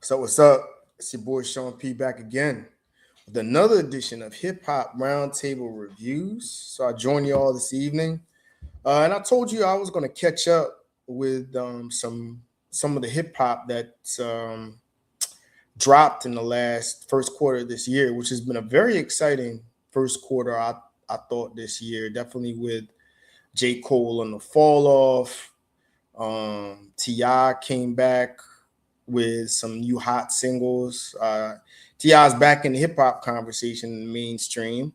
So what's up? It's your boy Sean P back again with another edition of Hip Hop Roundtable Reviews. So I joined you all this evening, and I told you I was going to catch up with some of the hip hop that's dropped in the last first quarter of this year, which has been a very exciting first quarter. I thought this year, definitely with J Cole on the fall off. Ti came back with some new hot singles. Ti's back in the hip hop conversation in the mainstream,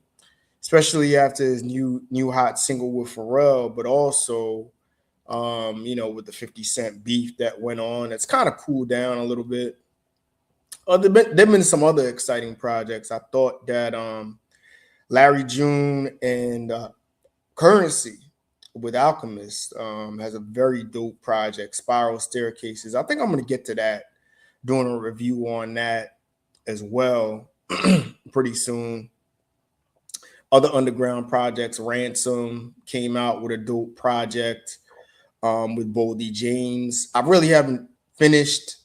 especially after his new hot single with Pharrell, but also with the 50 Cent beef that went on. It's kind of cooled down a little bit. There've been some other exciting projects. I thought that Larry June and Currency with Alchemist has a very dope project, Spiral Staircases. I think I'm going to get to that, doing a review on that as well pretty soon. Other underground projects, Ransom came out with a dope project with Boldy James. I really haven't finished.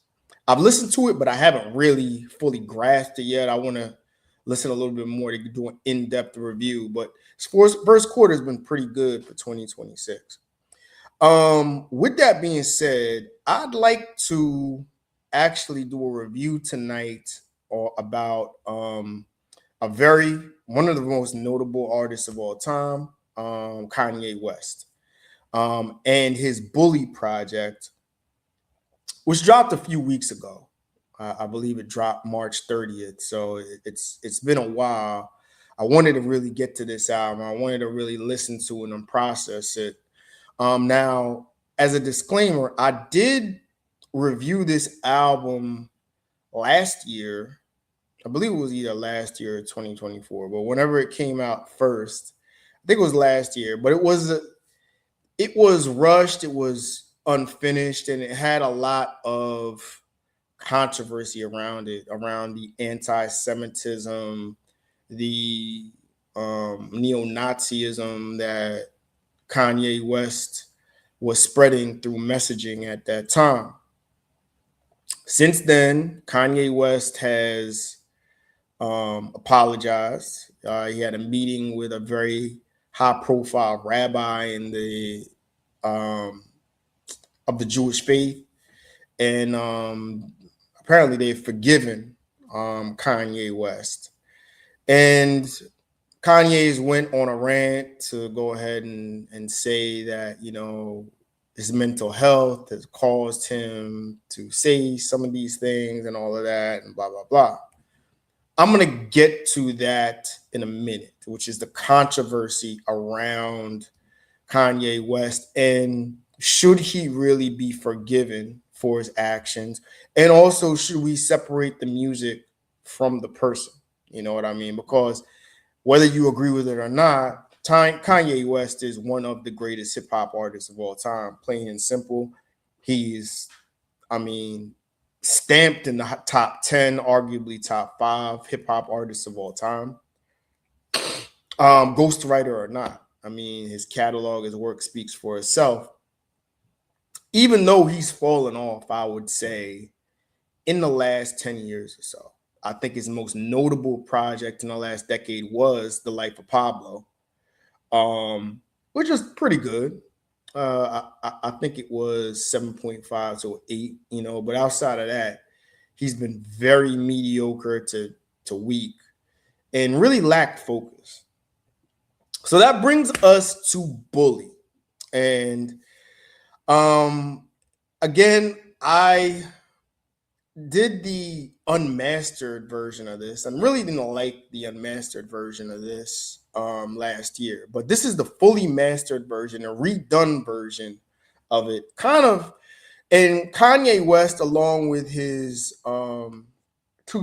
I've listened to it, but I haven't really fully grasped it yet. I want to listen a little bit more to do an in-depth review. But sports first quarter has been pretty good for 2026. With that being said, I'd like to actually do a review tonight or about a very one of the most notable artists of all time, Kanye West, and his Bully project, which dropped a few weeks ago. I believe it dropped March 30th, so it's been a while. I wanted to really get to this album. I wanted to really listen to it and process it. Now, as a disclaimer, I did review this album last year. I believe it was either last year or 2024, but whenever it came out first, I think it was last year. But it was rushed, it was unfinished, and it had a lot of controversy around it, around the anti-Semitism, the neo-Nazism that Kanye West was spreading through messaging at that time. Since then, Kanye West has apologized. He had a meeting with a very high-profile rabbi in the of the Jewish faith, and apparently they've forgiven Kanye West. And Kanye's went on a rant to go ahead and say that, his mental health has caused him to say some of these things and all of that and blah, blah, blah. I'm going to get to that in a minute, which is the controversy around Kanye West and should he really be forgiven for his actions? And also, should we separate the music from the person? You know what I mean? Because whether you agree with it or not, Kanye West is one of the greatest hip hop artists of all time. Plain and simple, he's, I mean, stamped in the top 10, arguably top 5 hip hop artists of all time. Ghostwriter or not, I mean, his catalog, his work speaks for itself. Even though he's fallen off, I would say, in the last 10 years or so. I think his most notable project in the last decade was The Life of Pablo, which was pretty good. I think it was 7.5 to 8, but outside of that, he's been very mediocre to weak and really lacked focus. So that brings us to Bully. And again, I did the unmastered version of this and really didn't like the unmastered version of this last year. But this is the fully mastered version, a redone version of it. Kind of, and Kanye West, along with his 2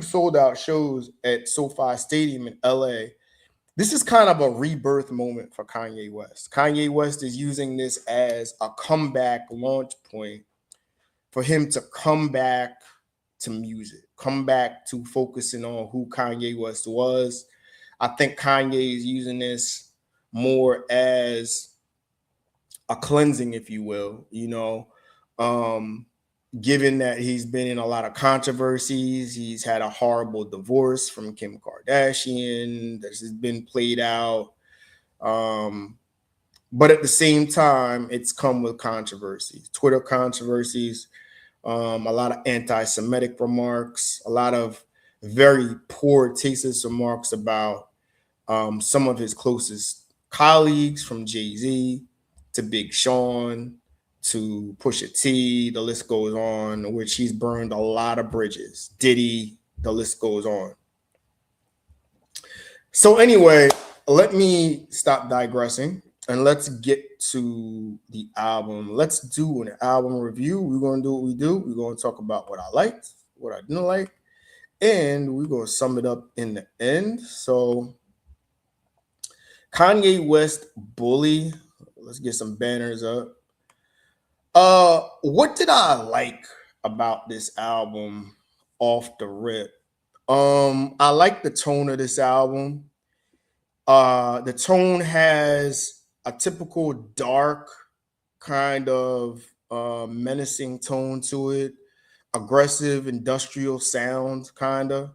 sold out shows at SoFi Stadium in LA, this is kind of a rebirth moment for Kanye West. Kanye West is using this as a comeback launch point for him to come back to music, come back to focusing on who Kanye West was. I think Kanye is using this more as a cleansing, if you will, given that he's been in a lot of controversies. He's had a horrible divorce from Kim Kardashian that has been played out. But at the same time, it's come with controversies, Twitter controversies, a lot of anti-Semitic remarks, a lot of very poor, tasteless remarks about some of his closest colleagues, from Jay-Z to Big Sean to Pusha T. The list goes on, which he's burned a lot of bridges. Diddy, the list goes on. So anyway, let me stop digressing and let's get to the album. Let's do an album review. We're going to do what we do. We're going to talk about what I liked, what I didn't like, and we're going to sum it up in the end. So Kanye West, Bully. Let's get some banners up. What did I like about this album off the rip? I like the tone of this album. The tone has a typical dark kind of menacing tone to it, aggressive industrial sound kind of.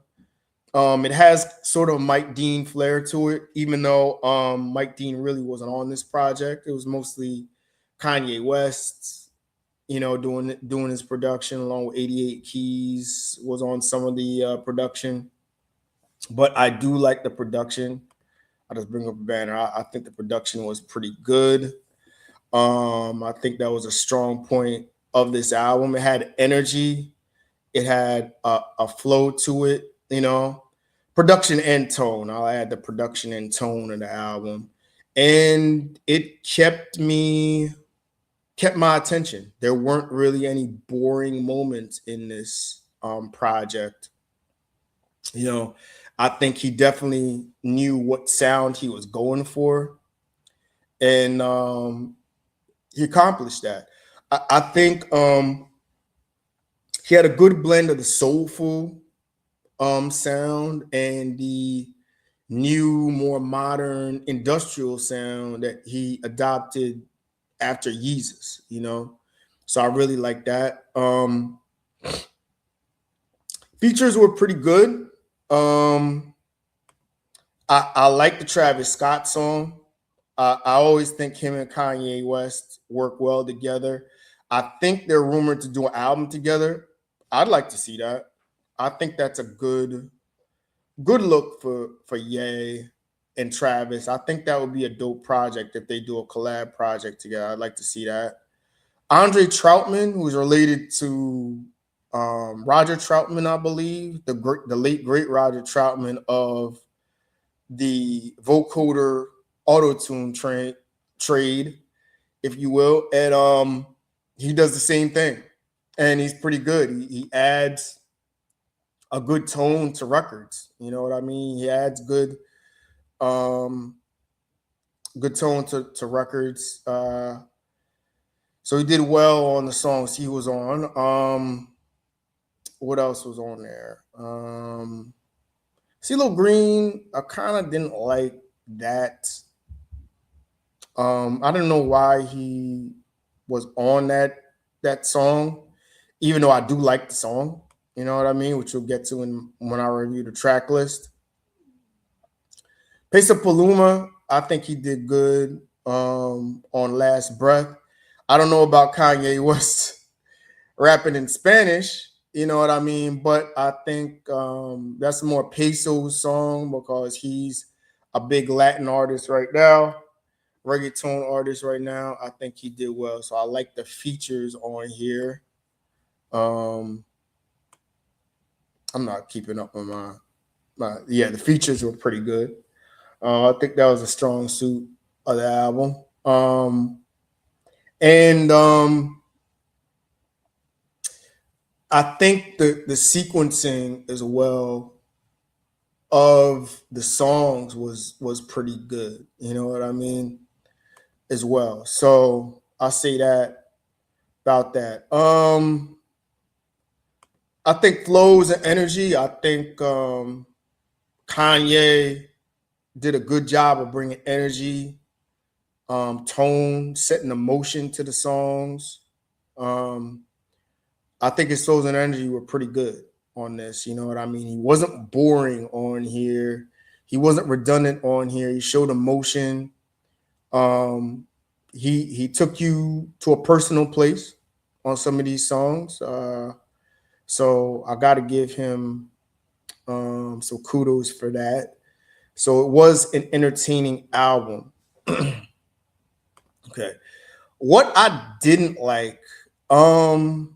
It has sort of Mike Dean flair to it, even though Mike Dean really wasn't on this project. It was mostly Kanye West, doing his production along with 88 Keys was on some of the production. But I do like the production. I'll just bring up a banner. I think the production was pretty good. I think that was a strong point of this album. It had energy. It had a flow to it, production and tone. I'll add the production and tone of the album. And it kept my attention. There weren't really any boring moments in this project. I think he definitely knew what sound he was going for. And he accomplished that. I think he had a good blend of the soulful sound and the new, more modern industrial sound that he adopted after Yeezus, So I really like that. Features were pretty good. I like the Travis Scott song. I always think him and Kanye West work well together. I think they're rumored to do an album together. I'd like to see that. I think that's a good look for Ye and Travis. I think that would be a dope project if they do a collab project together. I'd like to see that. Andre Troutman, who's related to Roger Troutman, I believe, the late great Roger Troutman of the vocoder auto-tune trade, if you will. And he does the same thing. And he's pretty good. He adds a good tone to records. You know what I mean? He adds good tone to records. So he did well on the songs he was on. What else was on there? CeeLo Green, I kind of didn't like that. I don't know why he was on that song, even though I do like the song. You know what I mean? Which we'll get to when I review the track list. Pesa Paluma, I think he did good on Last Breath. I don't know about Kanye West rapping in Spanish, you know what I mean? But I think that's more Peso's song because he's a big Latin artist right now, reggaeton artist right now. I think he did well. So I like the features on here. I'm not keeping up on the features were pretty good. I think that was a strong suit of the album. I think the sequencing as well of the songs was pretty good. You know what I mean? As well. So I'll say that about that. I think flows and energy. I think Kanye did a good job of bringing energy, tone, setting emotion to the songs. I think his souls and energy were pretty good on this. You know what I mean? He wasn't boring on here. He wasn't redundant on here. He showed emotion. Um, he took you to a personal place on some of these songs. So I got to give him some kudos for that. So it was an entertaining album. Okay. What I didn't like, songs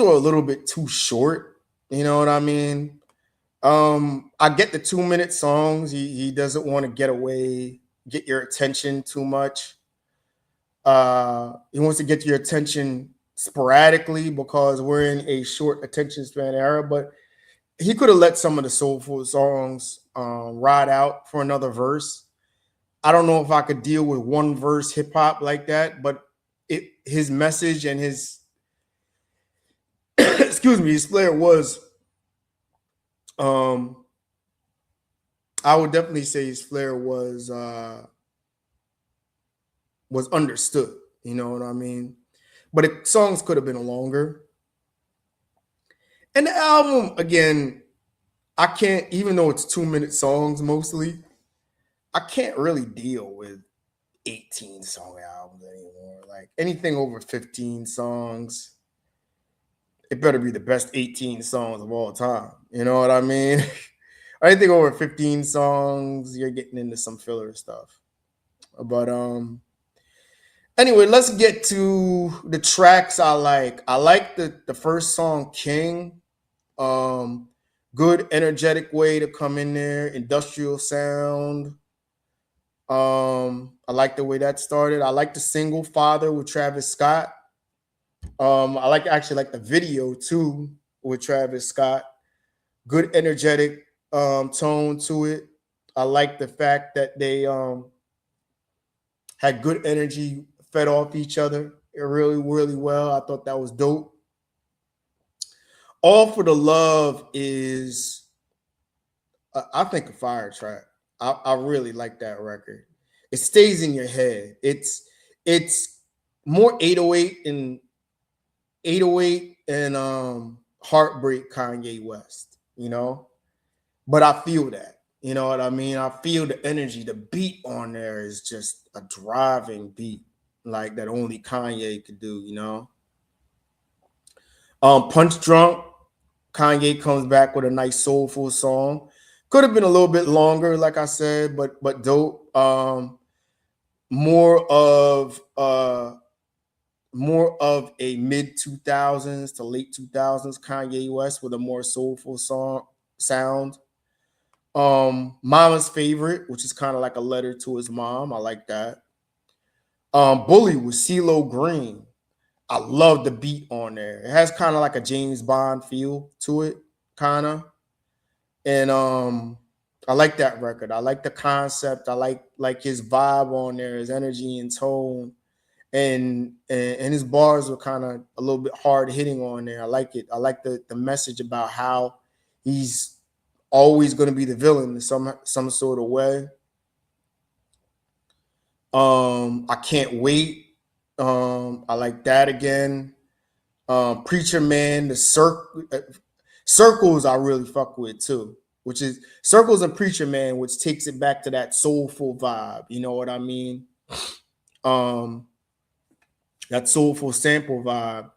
were a little bit too short. You know what I mean? I get the 2 minute songs. He doesn't want to get your attention too much. He wants to get your attention sporadically because we're in a short attention span era. But he could have let some of the soulful songs ride out for another verse. I don't know if I could deal with one verse hip hop like that, but his message and his excuse me, his flair was I would definitely say his flair was understood. You know what I mean? But songs could have been longer. And the album, again, I can't, even though it's 2 minute songs mostly, I can't really deal with 18 song albums anymore. Like anything over 15 songs, it better be the best 18 songs of all time. You know what I mean? Anything over 15 songs, you're getting into some filler stuff. But anyway, let's get to the tracks I like. I like the first song, King. Good energetic way to come in there, industrial sound. I like the way that started. I like the single Father with Travis Scott. I actually like the video too with Travis Scott. Good energetic tone to it. I like the fact that they had good energy, fed off each other really, really well. I thought that was dope. All for the Love is, I think, a fire track. I really like that record. It stays in your head. It's more 808 and Heartbreak Kanye West, you know? But I feel that. You know what I mean? I feel the energy. The beat on there is just a driving beat, like that only Kanye could do, you know? Punch Drunk, Kanye comes back with a nice soulful song. Could have been a little bit longer, like I said, but dope. More of a mid 2000s to late 2000s Kanye West with a more soulful sound. Mama's Favorite, which is kind of like a letter to his mom. I like that. Bully with CeeLo Green. I love the beat on there. It has kind of like a James Bond feel to it, kind of. And I like that record. I like the concept. I like his vibe on there, his energy and tone. And his bars were kind of a little bit hard hitting on there. I like it. I like the message about how he's always going to be the villain in some sort of way. I Can't Wait. I like that again. Preacher Man, the Circles I really fuck with too, which is Circles and Preacher Man, which takes it back to that soulful vibe. You know what I mean? That soulful sample vibe.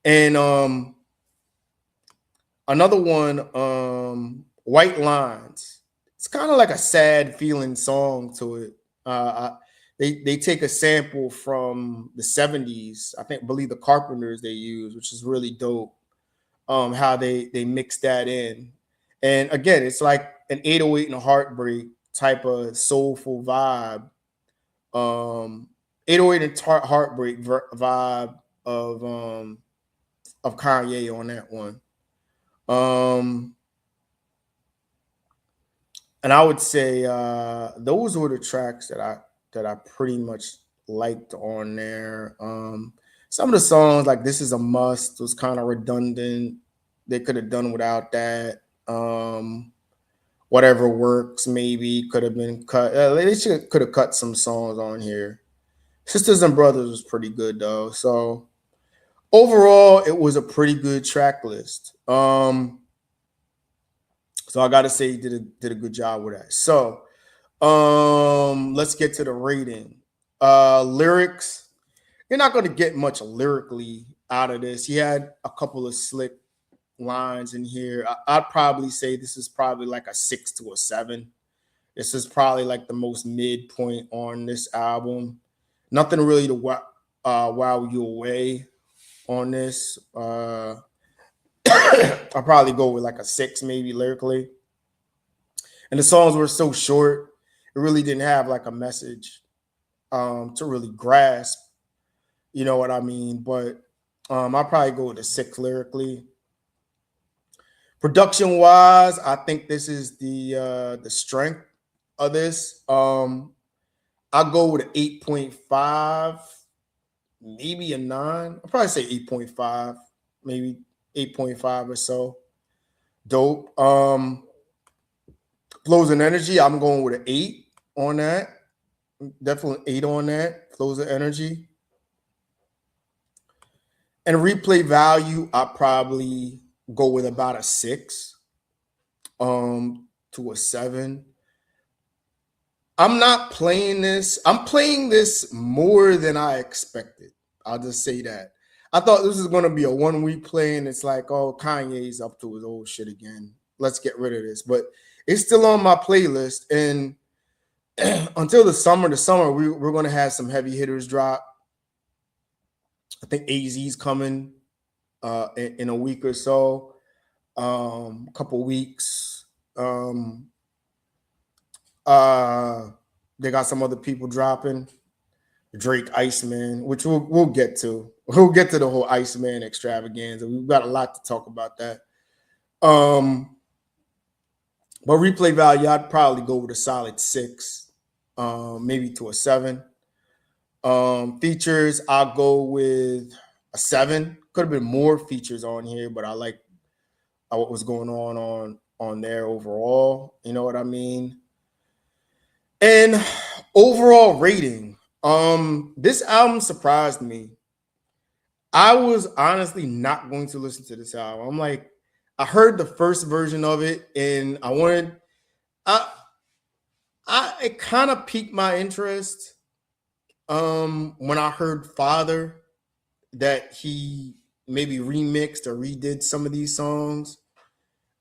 And another one, White Lines. It's kind of like a sad feeling song to it. They take a sample from the 70s. I believe the Carpenters they use, which is really dope. How they mix that in. And again, it's like an 808 and a Heartbreak type of soulful vibe. 808 and Heartbreak vibe of Kanye on that one. And I would say those were the tracks that I pretty much liked on there. Some of the songs, like This Is a Must, was kind of redundant. They could have done without that. Whatever Works maybe could have been cut. They could have cut some songs on here. Sisters and Brothers was pretty good though. So overall, it was a pretty good track list. So I gotta say he did a good job with that. So let's get to the rating. Lyrics, you're not gonna get much lyrically out of this. He had a couple of slick lines in here. I'd probably say this is probably like a 6 to a 7. This is probably like the most midpoint on this album. Nothing really to wow you away on this. I'll probably go with like a 6, maybe lyrically. And the songs were so short, it really didn't have like a message to really grasp. You know what I mean? But I'll probably go with a 6 lyrically. Production wise, I think this is the strength of this. I'll go with an 8.5, maybe a 9. I'll probably say 8.5, maybe 8.5 or so. Dope. Flows and energy, I'm going with an 8 on that. Definitely 8 on that. Flows of energy. And replay value, I probably go with about a 6 to a 7. I'm not playing this. I'm playing this more than I expected. I'll just say that. I thought this was going to be a 1 week play, and it's like, oh, Kanye's up to his old shit again. Let's get rid of this. But it's still on my playlist. And until the summer, we're going to have some heavy hitters drop. I think AZ's coming in a week or so, a couple weeks. They got some other people dropping. Drake, Iceman, which we'll get to. We'll get to the whole Iceman extravaganza. We've got a lot to talk about that. But replay value, I'd probably go with a solid 6, maybe to a 7. Features, I'll go with a 7. Could have been more features on here, but I like what was going on there overall. You know what I mean? And overall rating, this album surprised me. I was honestly not going to listen to this album. I'm like, I heard the first version of it, and it kind of piqued my interest. When I heard Father, that he maybe remixed or redid some of these songs,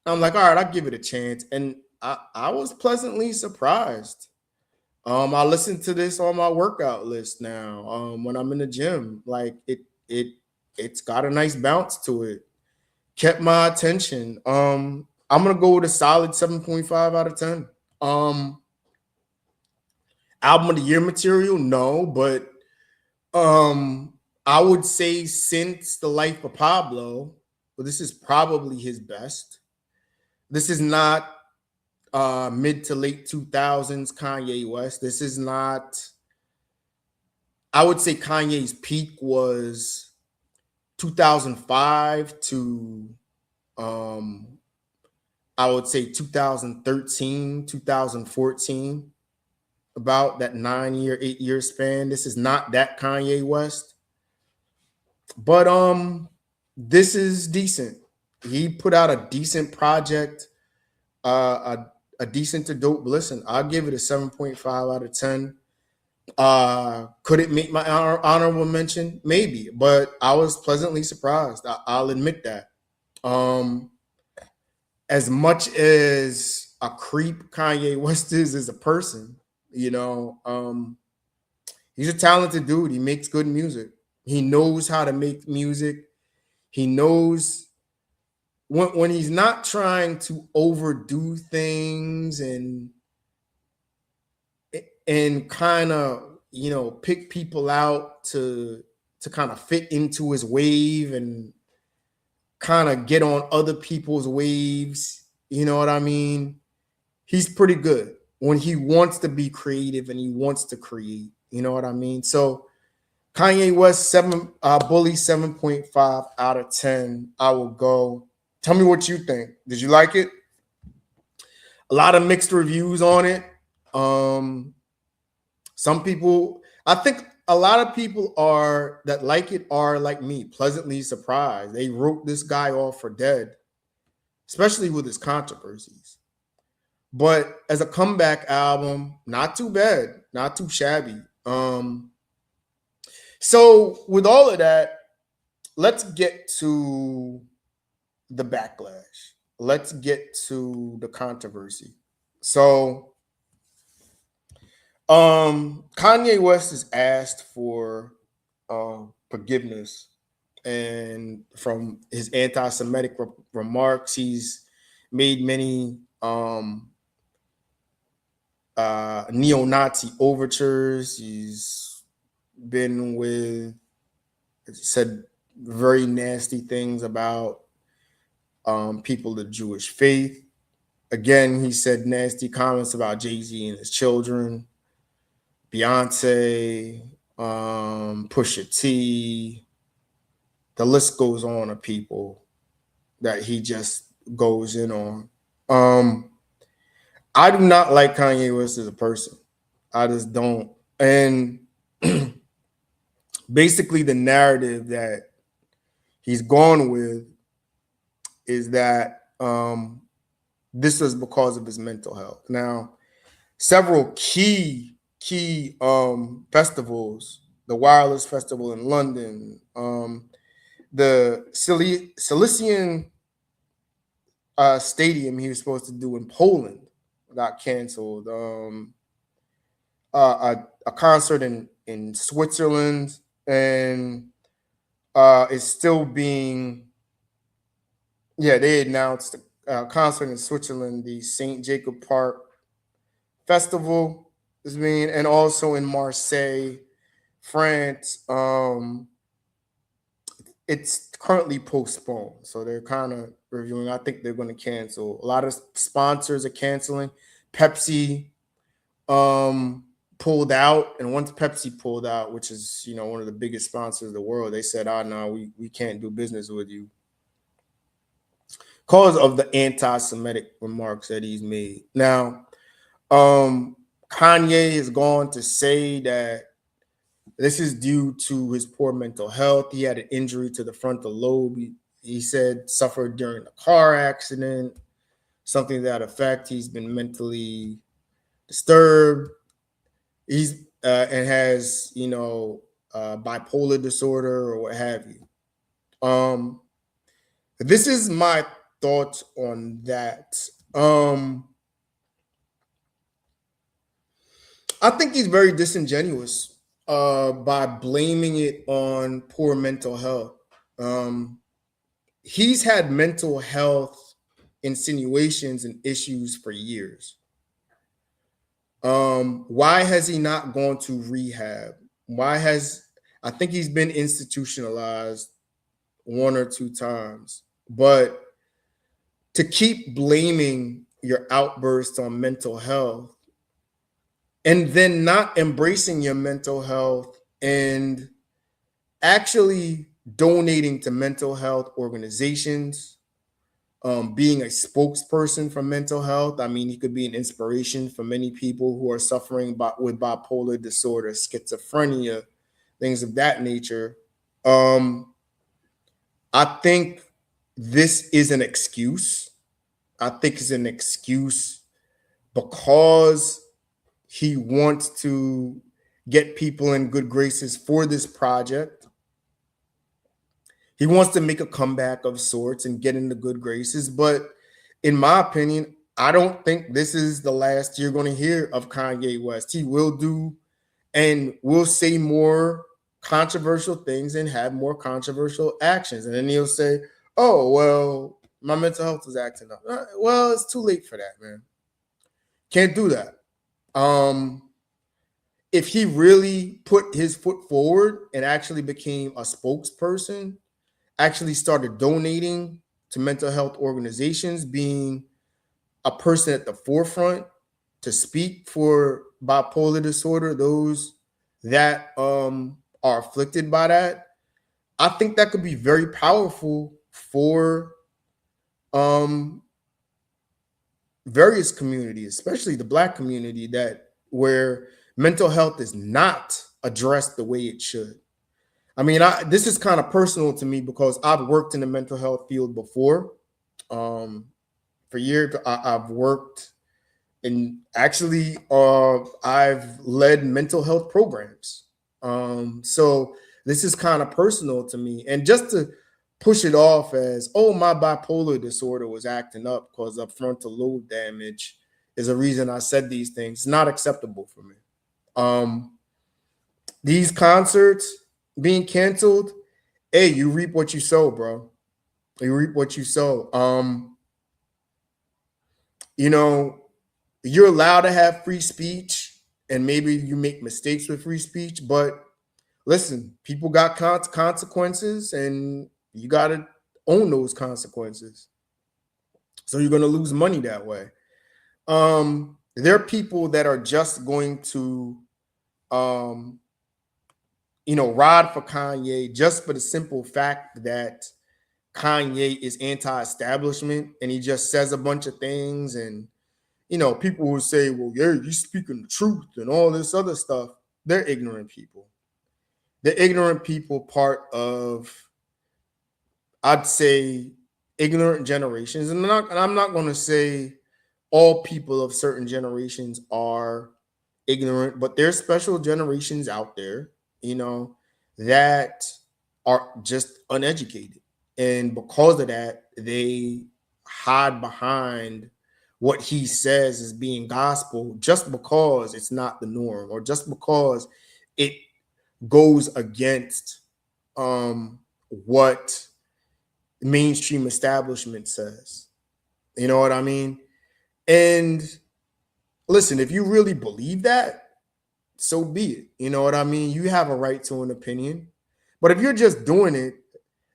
I'm like, all right, I'll give it a chance. And I was pleasantly surprised. I listen to this on my workout list now. When I'm in the gym, like it's got a nice bounce to it. Kept my attention. I'm gonna go with a solid 7.5 out of 10. Album of the year material, no, but I would say since The Life of Pablo, well, this is probably his best. This is not mid to late 2000s Kanye West. This is not, I would say Kanye's peak was 2005 to I would say 2013, 2014, about that 9-year, 8-year span. This is not that Kanye West, but this is decent. He put out a decent project, a decent to dope listen. I'll give it a 7.5 out of 10. Could it make my honorable mention? Maybe, but I was pleasantly surprised. I'll admit that. As much as a creep Kanye West is as a person, you know, he's a talented dude. He makes good music. He knows how to make music. He knows when he's not trying to overdo things and kind of, you know, pick people out to kind of fit into his wave and kind of get on other people's waves. You know what I mean? He's pretty good when he wants to be creative and he wants to create. You know what I mean? So Kanye West, Bully 7.5 out of 10. I will go. Tell me what you think. Did you like it? A lot of mixed reviews on it. Some people, I think a lot of people are that like it are like me, pleasantly surprised. They wrote this guy off for dead, especially with his controversies. But as a comeback album, not too bad, not too shabby. So with all of that, let's get to the backlash. Let's get to the controversy. So Kanye West has asked for forgiveness and from his anti-Semitic remarks. He's made many neo-Nazi overtures. He's been with said very nasty things about people of the Jewish faith. Again, he said nasty comments about Jay-Z and his children, Beyonce, Pusha T. The list goes on of people that he just goes in on. I do not like Kanye West as a person. I just don't. And basically the narrative that he's gone with is that this is because of his mental health. Now, several key festivals, the Wireless Festival in London, the Silesian stadium he was supposed to do in Poland got canceled. A concert in Switzerland, and it's still being. Yeah, they announced a concert in Switzerland, the St. Jacob Park Festival is being, and also in Marseille, France. It's currently postponed, so they're kind of reviewing. I think they're going to cancel. A lot of sponsors are canceling. Pepsi pulled out, and once Pepsi pulled out, which is one of the biggest sponsors of the world, they said, "Oh no, we can't do business with you," because of the anti-Semitic remarks that he's made. Now, Kanye has gone to say that this is due to his poor mental health. He had an injury to the frontal lobe. He said suffered during a car accident, something to that effect. He's been mentally disturbed. He's and has bipolar disorder or what have you. This is my thoughts on that. I think he's very disingenuous by blaming it on poor mental health. He's had mental health insinuations and issues for years. Why has he not gone to rehab? I think he's been institutionalized 1 or 2 times, but to keep blaming your outbursts on mental health and then not embracing your mental health and actually donating to mental health organizations, being a spokesperson for mental health. I mean, he could be an inspiration for many people who are suffering with bipolar disorder, schizophrenia, things of that nature. I think this is an excuse. I think it's an excuse because he wants to get people in good graces for this project. He wants to make a comeback of sorts and get into good graces. But in my opinion, I don't think this is the last you're going to hear of Kanye West. He will do and will say more controversial things and have more controversial actions. And then he'll say, "Oh, well, my mental health is acting up." Well, it's too late for that, man. Can't do that. If he really put his foot forward and actually became a spokesperson, actually started donating to mental health organizations, being a person at the forefront to speak for bipolar disorder, those that are afflicted by that, I think that could be very powerful for various communities, especially the Black community, that where mental health is not addressed the way it should. I mean, this is kind of personal to me because I've worked in the mental health field before. Um, for years, I've worked and actually I've led mental health programs. So this is kind of personal to me. And just to push it off as, oh, my bipolar disorder was acting up because of frontal lobe damage is a reason I said these things. It's not acceptable for me. These concerts being canceled, hey, you reap what you sow, bro. You reap what you sow. You know, you're allowed to have free speech, and maybe you make mistakes with free speech, but listen, people got consequences, and you got to own those consequences. So you're going to lose money that way. There are people that are just going to, ride for Kanye just for the simple fact that Kanye is anti-establishment and he just says a bunch of things, and people will say, well, yeah, you're speaking the truth and all this other stuff. They're ignorant people. The ignorant people part of, I'd say, ignorant generations. And I'm not going to say all people of certain generations are ignorant, but there's special generations out there, that are just uneducated. And because of that, they hide behind what he says is being gospel just because it's not the norm, or just because it goes against what mainstream establishment says. You know what I mean? And listen, if you really believe that, so be it. You know what I mean? You have a right to an opinion. But if you're just doing it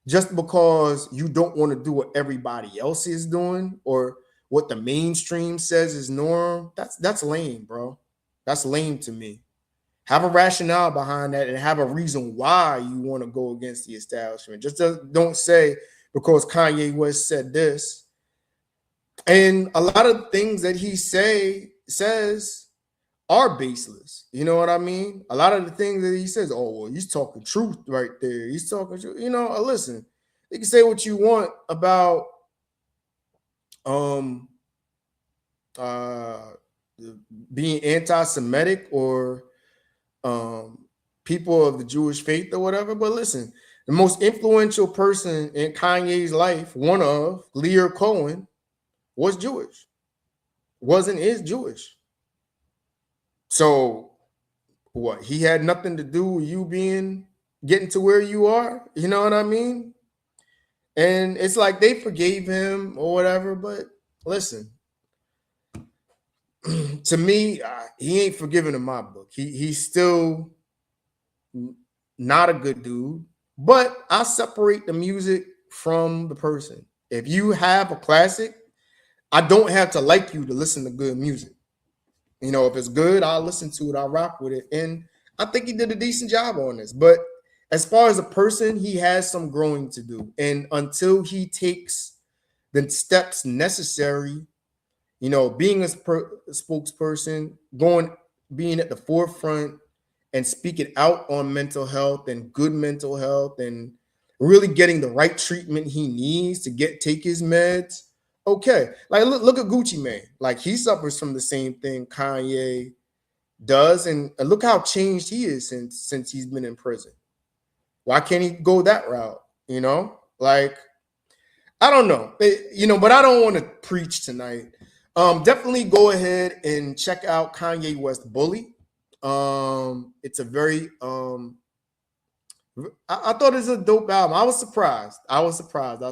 just because you don't want to do what everybody else is doing, or what the mainstream says is norm, that's lame, bro. That's lame to me. Have a rationale behind that and have a reason why you want to go against the establishment. Just don't say because Kanye West said this. And a lot of things that he says are baseless. You know what I mean? A lot of the things that he says, oh, well, he's talking truth right there. He's talking truth. Listen, you can say what you want about being anti-Semitic or people of the Jewish faith or whatever. But listen, the most influential person in Kanye's life, one of Lear Cohen, was Jewish. Is Jewish. So what? He had nothing to do with you getting to where you are. You know what I mean? And it's like they forgave him or whatever. But listen, to me, he ain't forgiven in my book. He's still not a good dude. But I separate the music from the person. If you have a classic, I don't have to like you to listen to good music. If it's good, I'll listen to it. I'll rock with it. And I think he did a decent job on this. But as far as a person, he has some growing to do. And until he takes the steps necessary, being a spokesperson, being at the forefront and speaking out on mental health and good mental health and really getting the right treatment he needs to take his meds. Okay. Like look at Gucci Mane. Like he suffers from the same thing Kanye does. And look how changed he is since he's been in prison. Why can't he go that route? Like, I don't know. But I don't want to preach tonight. Definitely go ahead and check out Kanye West Bully. It's a very I thought it was a dope album. I was surprised. I'll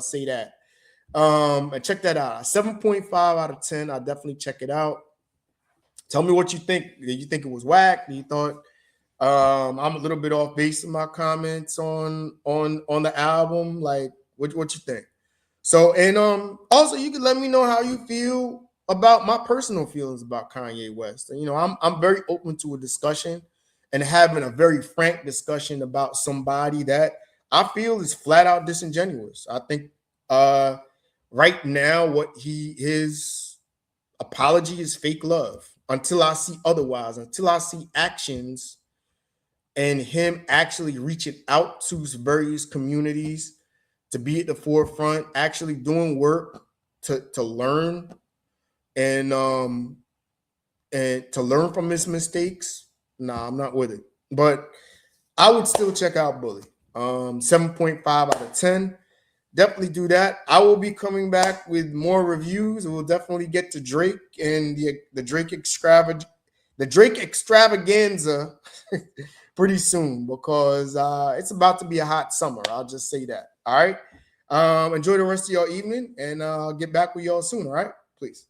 say that. And check that out. 7.5 out of 10. I'll definitely check it out. Tell me what you think. Did you think it was whack? You thought I'm a little bit off base in my comments on the album? Like, what you think? So, and also you can let me know how you feel about my personal feelings about Kanye West. And, I'm very open to a discussion and having a very frank discussion about somebody that I feel is flat out disingenuous. I think right now his apology is fake love until I see otherwise, until I see actions and him actually reaching out to various communities to be at the forefront, actually doing work to learn and to learn from his mistakes. Nah, I'm not with it. But I would still check out Bully. 7.5 out of 10. Definitely do that. I will be coming back with more reviews. We'll definitely get to Drake and the Drake extravaganza pretty soon, because it's about to be a hot summer. I'll just say that. All right. Enjoy the rest of your evening, and I'll get back with y'all soon. All right. Please.